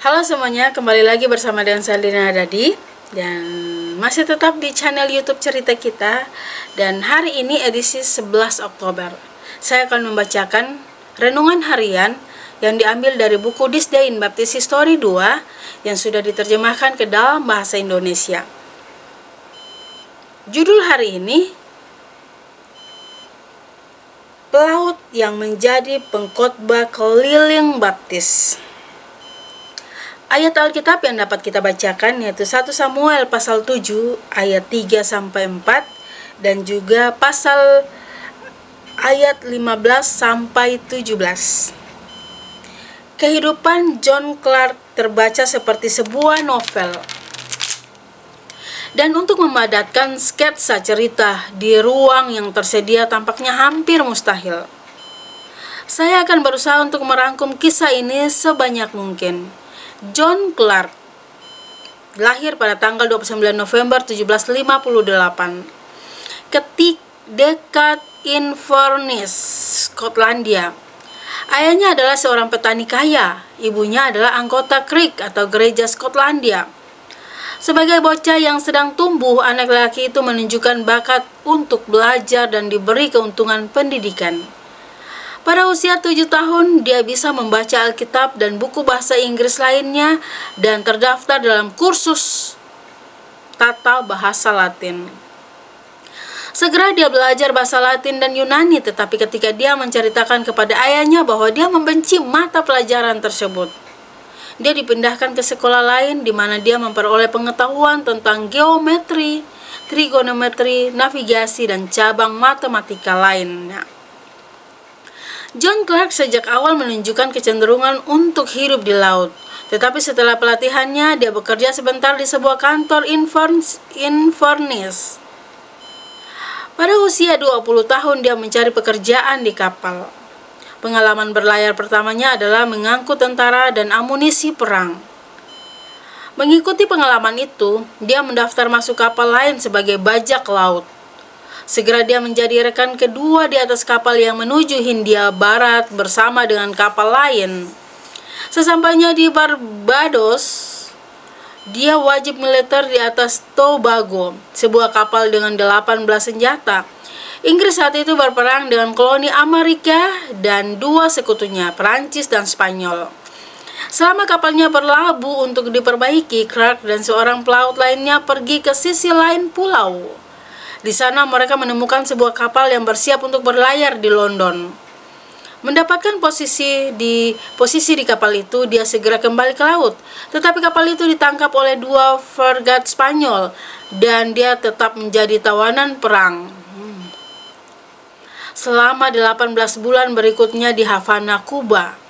Halo semuanya, kembali lagi bersama dengan saya Lina Dadi dan masih tetap di channel YouTube Cerita Kita. Dan hari ini edisi 11 Oktober. Saya akan membacakan renungan harian yang diambil dari buku Disdain Baptist History 2 yang sudah diterjemahkan ke dalam bahasa Indonesia. Judul hari ini, Pelaut yang menjadi pengkhotbah keliling baptis. Ayat Alkitab yang dapat kita bacakan yaitu 1 Samuel pasal 7 ayat 3 sampai 4 dan juga pasal ayat 15 sampai 17. Kehidupan John Clarke terbaca seperti sebuah novel. Dan untuk memadatkan sketsa cerita di ruang yang tersedia tampaknya hampir mustahil. Saya akan berusaha untuk merangkum kisah ini sebanyak mungkin. John Clarke lahir pada tanggal 29 November 1758 dekat Inverness, Skotlandia. Ayahnya adalah seorang petani kaya, ibunya adalah anggota Creek atau gereja Skotlandia. Sebagai bocah yang sedang tumbuh, anak laki itu menunjukkan bakat untuk belajar dan diberi keuntungan pendidikan. Pada usia 7 tahun, dia bisa membaca Alkitab dan buku bahasa Inggris lainnya dan terdaftar dalam kursus tata bahasa Latin. Segera dia belajar bahasa Latin dan Yunani, tetapi ketika dia menceritakan kepada ayahnya bahwa dia membenci mata pelajaran tersebut, dia dipindahkan ke sekolah lain di mana dia memperoleh pengetahuan tentang geometri, trigonometri, navigasi, dan cabang matematika lainnya. John Clarke sejak awal menunjukkan kecenderungan untuk hidup di laut. Tetapi setelah pelatihannya, dia bekerja sebentar di sebuah kantor Inverness. Pada usia 20 tahun, dia mencari pekerjaan di kapal. Pengalaman berlayar pertamanya adalah mengangkut tentara dan amunisi perang. Mengikuti pengalaman itu, dia mendaftar masuk kapal lain sebagai bajak laut. Segera dia menjadi rekan kedua di atas kapal yang menuju Hindia Barat bersama dengan kapal lain. Sesampainya di Barbados, dia wajib militer di atas Tobago, sebuah kapal dengan 18 senjata. Inggris saat itu berperang dengan koloni Amerika dan dua sekutunya, Perancis dan Spanyol. Selama kapalnya berlabuh untuk diperbaiki, Clarke dan seorang pelaut lainnya pergi ke sisi lain pulau. Di sana mereka menemukan sebuah kapal yang bersiap untuk berlayar di London. Mendapatkan posisi di kapal itu, dia segera kembali ke laut. Tetapi kapal itu ditangkap oleh dua fregat Spanyol dan dia tetap menjadi tawanan perang. Selama 18 bulan berikutnya di Havana, Kuba.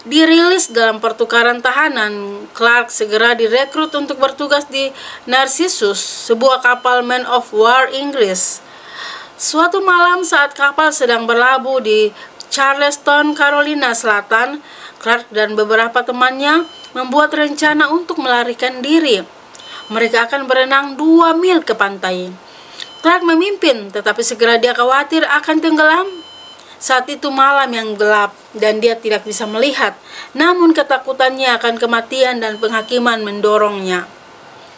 Dirilis dalam pertukaran tahanan, Clarke segera direkrut untuk bertugas di Narcissus, sebuah kapal man of war Inggris. Suatu malam saat kapal sedang berlabuh di Charleston, Carolina Selatan, Clarke dan beberapa temannya membuat rencana untuk melarikan diri. Mereka akan berenang 2 mil ke pantai. Clarke memimpin, tetapi segera dia khawatir akan tenggelam. Saat itu malam yang gelap dan dia tidak bisa melihat, namun ketakutannya akan kematian dan penghakiman mendorongnya.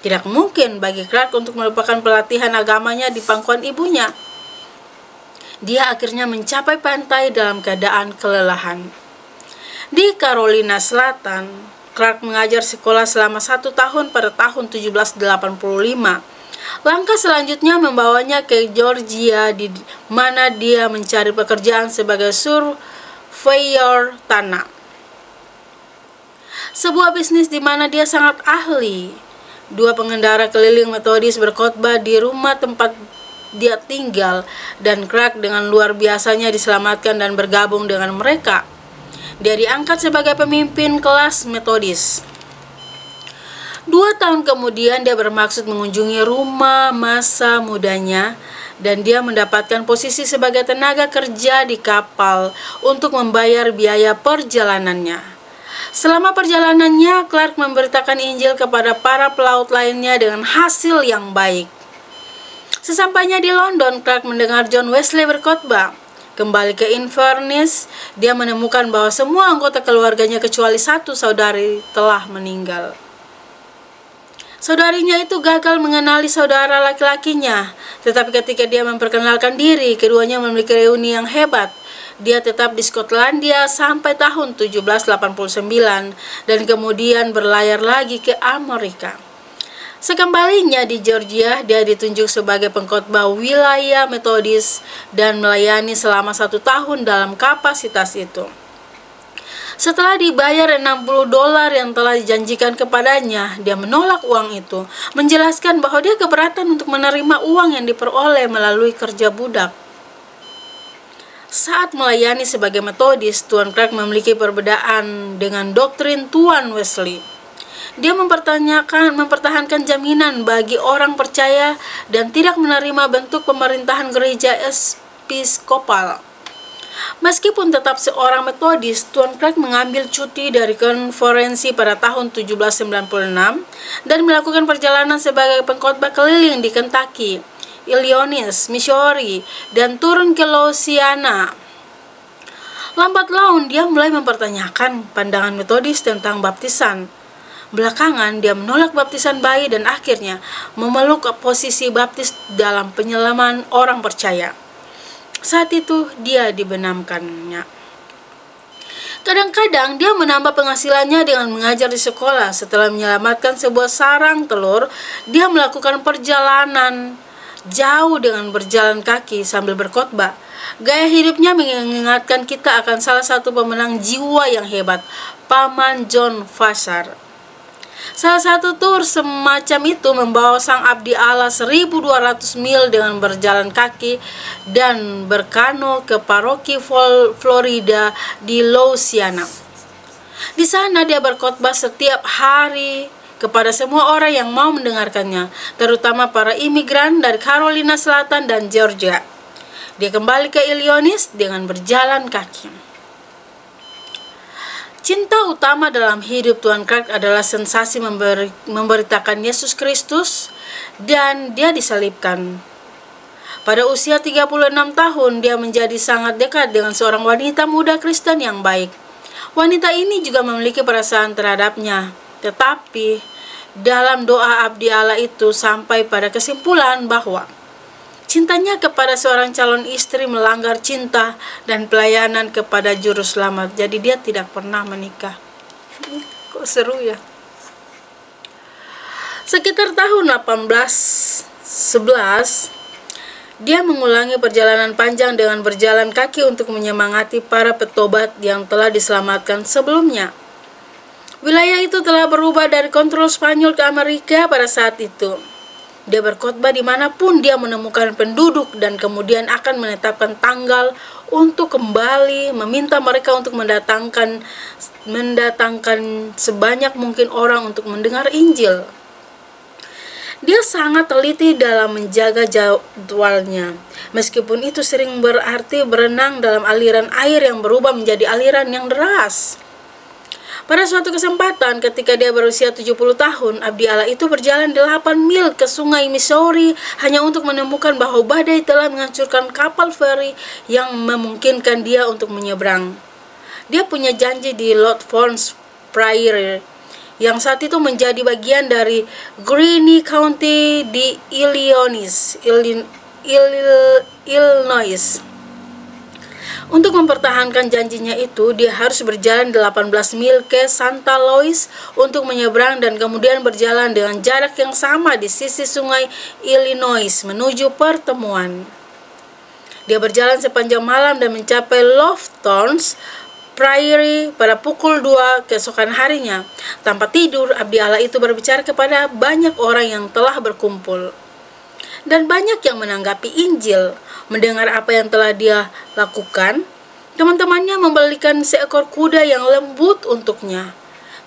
Tidak mungkin bagi Clarke untuk melupakan pelatihan agamanya di pangkuan ibunya. Dia akhirnya mencapai pantai dalam keadaan kelelahan. Di Carolina Selatan, Clarke mengajar sekolah selama 1 tahun pada tahun 1785. Langkah selanjutnya membawanya ke Georgia di mana dia mencari pekerjaan sebagai surveyor tanah. Sebuah bisnis di mana dia sangat ahli. 2 pengendara keliling metodis berkhotbah di rumah tempat dia tinggal dan Clarke dengan luar biasanya diselamatkan dan bergabung dengan mereka. Dia diangkat sebagai pemimpin kelas metodis. 2 tahun kemudian dia bermaksud mengunjungi rumah masa mudanya dan dia mendapatkan posisi sebagai tenaga kerja di kapal untuk membayar biaya perjalanannya. Selama perjalanannya, Clarke memberitakan Injil kepada para pelaut lainnya dengan hasil yang baik. Sesampainya di London, Clarke mendengar John Wesley berkhotbah. Kembali ke Inverness, dia menemukan bahwa semua anggota keluarganya kecuali satu saudari telah meninggal. Saudarinya itu gagal mengenali saudara laki-lakinya, tetapi ketika dia memperkenalkan diri, keduanya memiliki reuni yang hebat. Dia tetap di Skotlandia sampai tahun 1789 dan kemudian berlayar lagi ke Amerika. Sekembalinya di Georgia, dia ditunjuk sebagai pengkhotbah wilayah Metodis dan melayani selama 1 tahun dalam kapasitas itu. Setelah dibayar $60 yang telah dijanjikan kepadanya, dia menolak uang itu, menjelaskan bahwa dia keberatan untuk menerima uang yang diperoleh melalui kerja budak. Saat melayani sebagai Metodis, Tuan Clark memiliki perbedaan dengan doktrin Tuan Wesley. Dia mempertahankan jaminan bagi orang percaya dan tidak menerima bentuk pemerintahan gereja episkopal. Meskipun tetap seorang Metodis, Tuan Clark mengambil cuti dari konferensi pada tahun 1796 dan melakukan perjalanan sebagai pengkhotbah keliling di Kentucky, Illinois, Missouri, dan turun ke Louisiana. Lambat laun dia mulai mempertanyakan pandangan Metodis tentang baptisan. Belakangan dia menolak baptisan bayi dan akhirnya memeluk posisi baptis dalam penyelaman orang percaya. Saat itu dia dibenamkannya. Kadang-kadang dia menambah penghasilannya dengan mengajar di sekolah. Setelah menyelamatkan sebuah sarang telur, dia melakukan perjalanan jauh dengan berjalan kaki sambil berkhotbah. Gaya hidupnya mengingatkan kita akan salah satu pemenang jiwa yang hebat, Paman John Vassar. Salah satu tur semacam itu membawa sang abdi Allah 1.200 mil dengan berjalan kaki dan berkano ke paroki Florida di Louisiana. Di sana dia berkhotbah setiap hari kepada semua orang yang mau mendengarkannya, terutama para imigran dari Carolina Selatan dan Georgia. Dia kembali ke Illinois dengan berjalan kaki. Cinta utama dalam hidup Tuan Clark adalah sensasi memberitakan Yesus Kristus dan dia disalibkan. Pada usia 36 tahun, dia menjadi sangat dekat dengan seorang wanita muda Kristen yang baik. Wanita ini juga memiliki perasaan terhadapnya, tetapi dalam doa abdi Allah itu sampai pada kesimpulan bahwa cintanya kepada seorang calon istri melanggar cinta dan pelayanan kepada juru selamat. Jadi dia tidak pernah menikah. Kok seru ya. Sekitar tahun 1811, dia mengulangi perjalanan panjang dengan berjalan kaki untuk menyemangati para petobat yang telah diselamatkan sebelumnya. Wilayah itu telah berubah dari kontrol Spanyol ke Amerika pada saat itu. Dia berkhotbah dimanapun dia menemukan penduduk dan kemudian akan menetapkan tanggal untuk kembali, meminta mereka untuk mendatangkan sebanyak mungkin orang untuk mendengar Injil. Dia sangat teliti dalam menjaga jadwalnya, meskipun itu sering berarti berenang dalam aliran air yang berubah menjadi aliran yang deras. Pada suatu kesempatan ketika dia berusia 70 tahun, abdi Allah itu berjalan 8 mil ke sungai Missouri hanya untuk menemukan bahwa badai telah menghancurkan kapal feri yang memungkinkan dia untuk menyeberang. Dia punya janji di Lord Fons Prairie yang saat itu menjadi bagian dari Greene County di Illinois. Untuk mempertahankan janjinya itu, dia harus berjalan 18 mil ke Santa Louis untuk menyeberang dan kemudian berjalan dengan jarak yang sama di sisi sungai Illinois menuju pertemuan. Dia berjalan sepanjang malam dan mencapai Lofton Prairie pada pukul 2 keesokan harinya. Tanpa tidur, abdi Allah itu berbicara kepada banyak orang yang telah berkumpul. Dan banyak yang menanggapi Injil. Mendengar apa yang telah dia lakukan, teman-temannya membelikan seekor kuda yang lembut untuknya.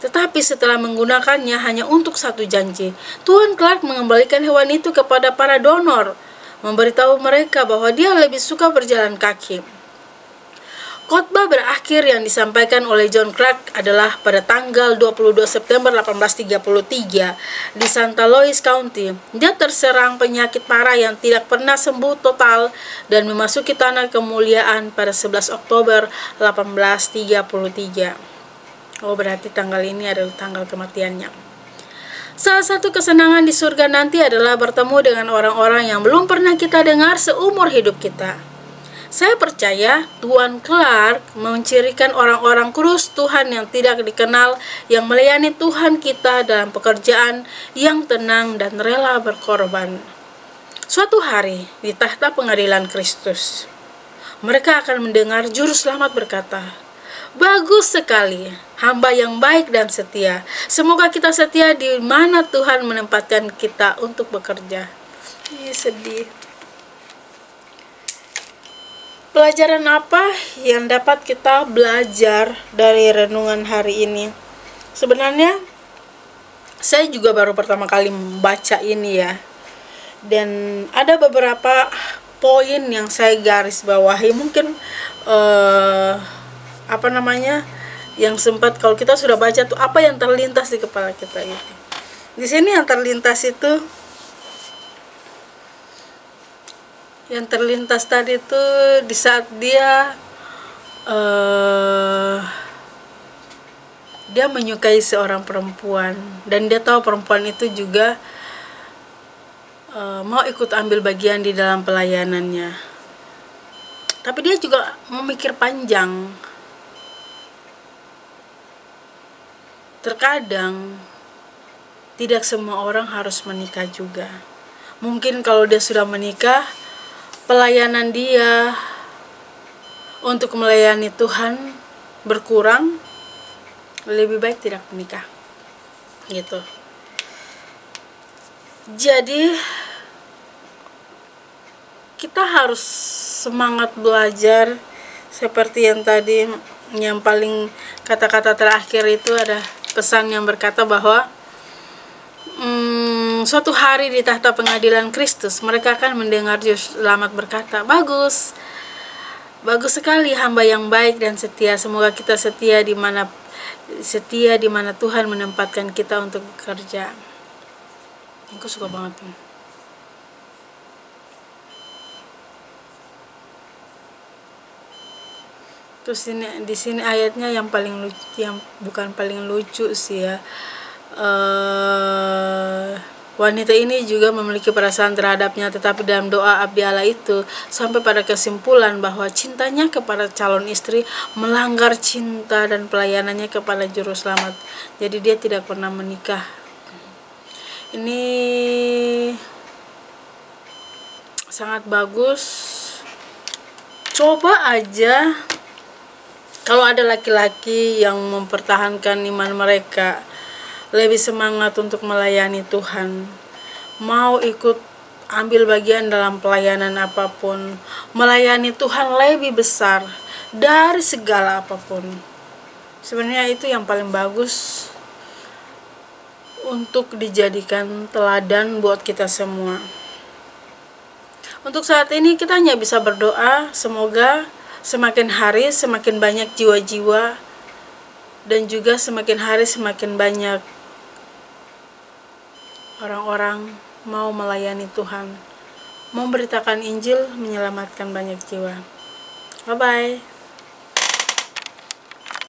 Tetapi setelah menggunakannya hanya untuk satu janji, Tuan Clark mengembalikan hewan itu kepada para donor, memberitahu mereka bahwa dia lebih suka berjalan kaki. Khotbah berakhir yang disampaikan oleh John Clark adalah pada tanggal 22 September 1833 di Santa Louis County. Dia terserang penyakit parah yang tidak pernah sembuh total dan memasuki tanah kemuliaan pada 11 Oktober 1833. Oh, berarti tanggal ini adalah tanggal kematiannya. Salah satu kesenangan di surga nanti adalah bertemu dengan orang-orang yang belum pernah kita dengar seumur hidup kita. Saya percaya Tuan Clark mencirikan orang-orang kudus Tuhan yang tidak dikenal, yang melayani Tuhan kita dalam pekerjaan yang tenang dan rela berkorban. Suatu hari di tahta pengadilan Kristus, mereka akan mendengar juru selamat berkata, "Bagus sekali, hamba yang baik dan setia. Semoga kita setia di mana Tuhan menempatkan kita untuk bekerja." Sedih. Pelajaran apa yang dapat kita belajar dari renungan hari ini? Sebenarnya saya juga baru pertama kali membaca ini ya. Dan ada beberapa poin yang saya garis bawahi. Mungkin yang sempat kalau kita sudah baca tuh apa yang terlintas di kepala kita itu. Di sini yang terlintas itu, yang terlintas tadi itu di saat dia menyukai seorang perempuan dan dia tahu perempuan itu juga mau ikut ambil bagian di dalam pelayanannya. Tapi dia juga memikir panjang. Terkadang tidak semua orang harus menikah juga. Mungkin kalau dia sudah menikah, pelayanan dia untuk melayani Tuhan berkurang, lebih baik tidak menikah gitu. Jadi kita harus semangat belajar seperti yang tadi, yang paling kata-kata terakhir itu ada pesan yang berkata bahwa suatu hari di tahta pengadilan Kristus mereka akan mendengar juru selamat berkata, bagus sekali hamba yang baik dan setia. Semoga kita setia di mana Tuhan menempatkan kita untuk bekerja. Aku suka banget nih. Terus di sini ayatnya yang paling lucu, yang bukan paling lucu sih ya. Wanita ini juga memiliki perasaan terhadapnya, tetapi dalam doa abdi Allah itu sampai pada kesimpulan bahwa cintanya kepada calon istri melanggar cinta dan pelayanannya kepada juru selamat. Jadi dia tidak pernah menikah. Ini sangat bagus. Coba aja kalau ada laki-laki yang mempertahankan iman mereka, lebih semangat untuk melayani Tuhan, mau ikut ambil bagian dalam pelayanan apapun, melayani Tuhan lebih besar dari segala apapun. Sebenarnya itu yang paling bagus untuk dijadikan teladan buat kita semua. Untuk saat ini kita hanya bisa berdoa, semoga semakin hari semakin banyak jiwa-jiwa, dan juga semakin hari semakin banyak orang-orang mau melayani Tuhan, memberitakan Injil, menyelamatkan banyak jiwa. Bye-bye.